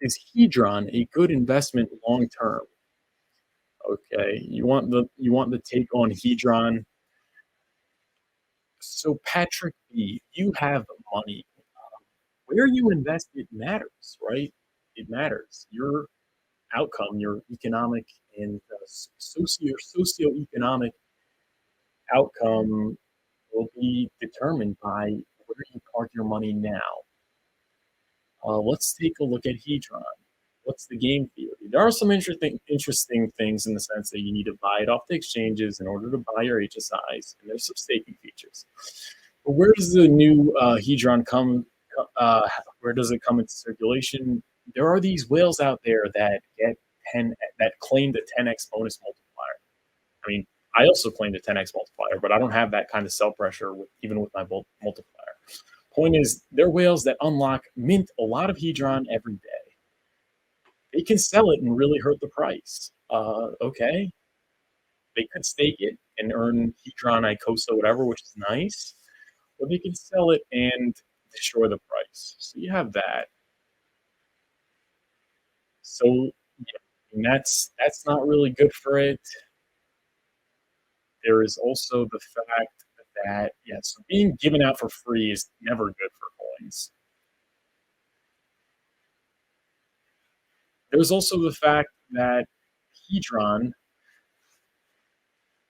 Is Hedron a good investment long term? Okay, you want the take on Hedron. So Patrick B, you have money. Where you invest, it matters, right? It matters. Your outcome, your economic and socioeconomic outcome will be determined by where you park your money now. Let's take a look at Hedron. What's the game theory? There are some interesting things in the sense that you need to buy it off the exchanges in order to buy your HSIs, and there's some staking features. But where does the new Hedron come? Where does it come into circulation? There are these whales out there that get 10 that claim the 10x bonus multiplier. I mean, I also claim the 10x multiplier, but I don't have that kind of sell pressure even with my multiplier. Point is, they're whales that mint a lot of Hedron every day. They can sell it and really hurt the price. Okay, they could stake it and earn Hedron, ICOSA, whatever, which is nice, or they can sell it and destroy the price. So you have that. So yeah, and that's not really good for it. There is also the fact that so being given out for free is never good for coins. There's also the fact that Hedron,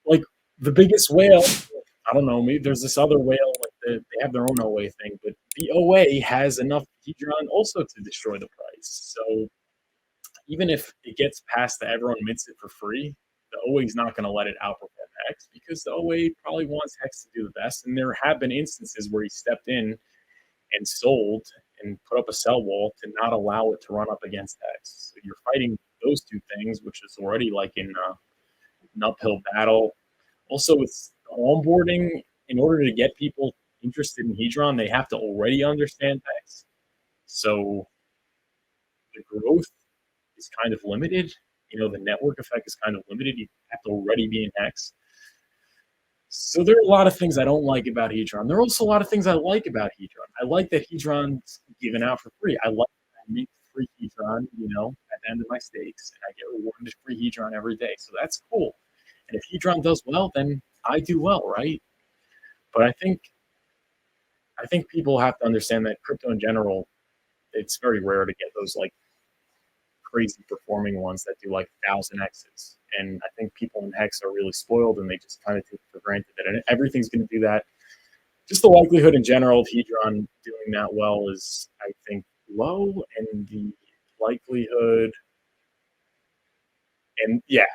like the biggest whale, I don't know, maybe there's this other whale, like they have their own OA thing, but the OA has enough Hedron also to destroy the price. So even if it gets past that everyone mints it for free, the OA is not going to let it outperform Hex because the OA probably wants Hex to do the best. And there have been instances where he stepped in and sold and put up a sell wall to not allow it to run up against Hex. So you're fighting those two things, which is already like in an uphill battle. Also, with onboarding, in order to get people interested in Hedron, they have to already understand Hex. So the growth is kind of limited. The network effect is kind of limited. You have to already be in Hex. So there are a lot of things I don't like about Hedron. There are also a lot of things I like about Hedron. I like that Hedron's given out for free. I like that I make free Hedron, at the end of my stakes, and I get rewarded free Hedron every day. So that's cool. And if Hedron does well, then I do well, right? But I think people have to understand that crypto in general, it's very rare to get those like crazy performing ones that do like 1,000x's. And I think people in Hex are really spoiled and they just kind of take it for granted that everything's going to do that. Just the likelihood in general of Hedron doing that well is, I think, low, and the likelihood,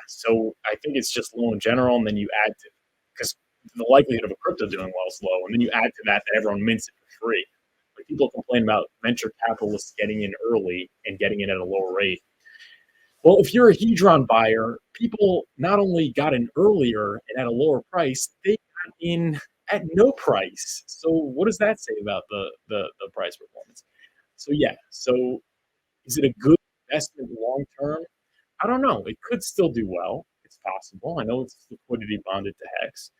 so I think it's just low in general, and then you add to, because the likelihood of a crypto doing well is low, and then you add to that everyone mints it for free. Like people complain about venture capitalists getting in early and getting in at a lower rate. Well, if you're a Hedron buyer, people not only got in earlier and at a lower price, they got in at no price. So what does that say about the price performance? So so is it a good investment long term? I don't know. It could still do well. It's possible. I know it's liquidity bonded to Hex,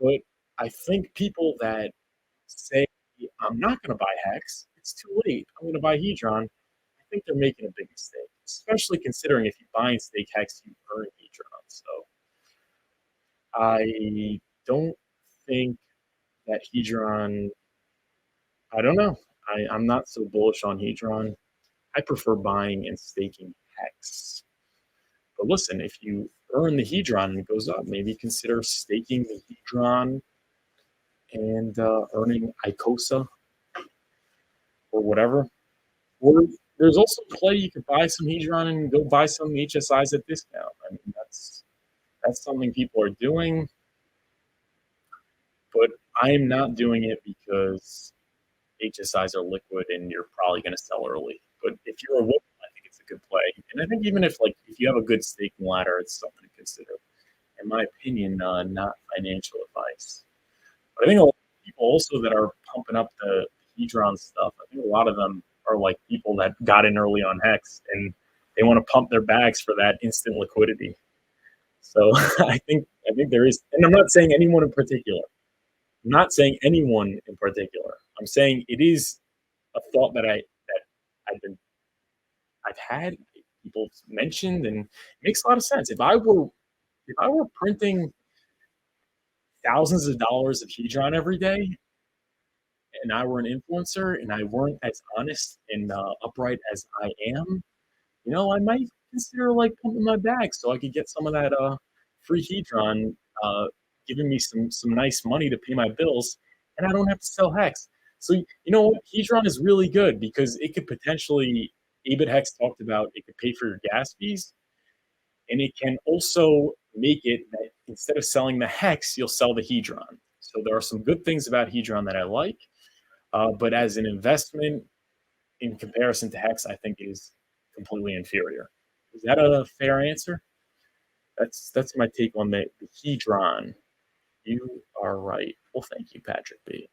but I think people that say I'm not going to buy Hex, it's too late, I'm going to buy Hedron, I think they're making a big mistake, especially considering if you buy and stake Hex, you earn Hedron. So I don't think that Hedron, I don't know. I'm not so bullish on Hedron. I prefer buying and staking Hex. But listen, if you earn the Hedron and it goes up, maybe consider staking the Hedron and earning ICOSA or whatever. Or there's also play, you could buy some Hedron and go buy some HSIs at discount. I mean, that's something people are doing, but I'm not doing it because HSIs are liquid and you're probably going to sell early. But if you're a woman, I think it's a good play. And I think even if you have a good staking ladder, it's something to consider. In my opinion, not financial advice. But I think a lot of people also that are pumping up the Hedron stuff, I think a lot of them are like people that got in early on Hex and they want to pump their bags for that instant liquidity. So I think there is, and I'm not saying anyone in particular. I'm not saying anyone in particular. I'm saying it is a thought that I've I've had, people mentioned, and it makes a lot of sense. If I were printing thousands of dollars of Hedron every day, and I were an influencer, and I weren't as honest and upright as I am, I might consider like pumping my bag so I could get some of that free Hedron, uh, giving me some nice money to pay my bills, and I don't have to sell Hex. So you know what? Hedron is really good because it could potentially, Abit Hex talked about, it could pay for your gas fees, and it can also make it that instead of selling the Hex, you'll sell the Hedron. So there are some good things about Hedron that I like, but as an investment in comparison to Hex, I think it is completely inferior. Is that a fair answer? That's my take on the Hedron. You are right. Well, thank you, Patrick B.